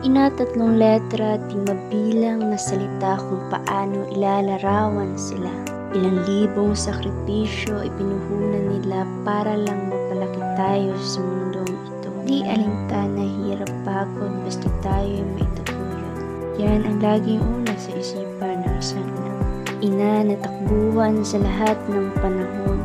Ina, tatlong letra at di mabilang na salita kung paano ilalarawan sila. Ilang libong sakripisyo ipinuhunan nila para lang mapalaki tayo sa mundong ito. Di alintana, hirap, pagod, basta tayo ay maitatuyot. Yan ang laging una sa isipan ng isang ina. Ina na takbuhan sa lahat ng panahon.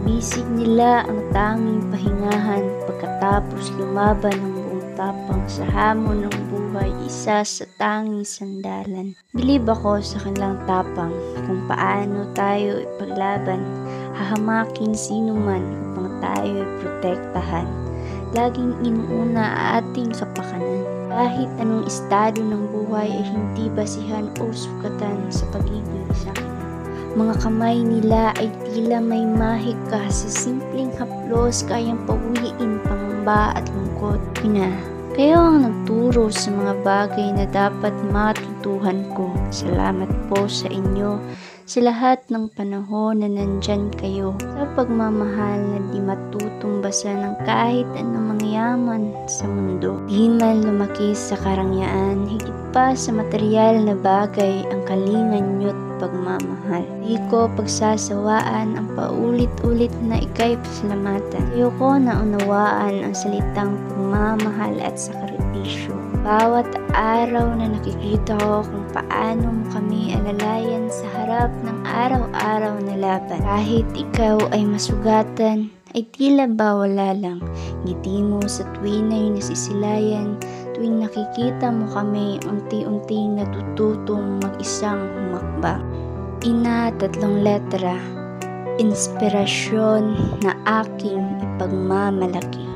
Bisig nila ang tanging pahingahan pagkatapos lumaban ng buong tapang sa hamon ng buhay, isa sa tanging sandalan. Bilib ako sa kanilang tapang kung paano tayo ipaglaban, hahamakin sino man upang tayo protektahan. Laging inuuna ating kapakanan. Kahit anong estado ng buhay ay hindi basihan o sukatan sa pag-ibig sa akin. Mga kamay nila ay tila may mahika sa simpleng haplos, kayang pauwiin pangamba at lungkot. Ina, kayo ang nagturo sa mga bagay na dapat matutuhan ko. Salamat po sa inyo sa lahat ng panahon na nandyan kayo, sa pagmamahal na di matutumbasan ng kahit anong mangyaman sa mundo. Di man lumaki sa karangyaan, higit pa sa material na bagay ang kalingan nyo't pagmamahal. Di ko pagsasawaan ang paulit-ulit na ika'y pasalamatan. Ayoko na unawaan ang salitang pagmamahal at sakripisyo. Bawat araw na nakikita ko kung paano mo kami alalayan sa harap ng araw-araw na laban. Kahit ikaw ay masugatan, ay tila ba wala lang. Ngiti mo sa tuwing ay nasisilayan, tuwing nakikita mo kami unti-unting natututong mag-isang humakbang. Ina, tatlong letra, inspirasyon na aking ipagmamalaki.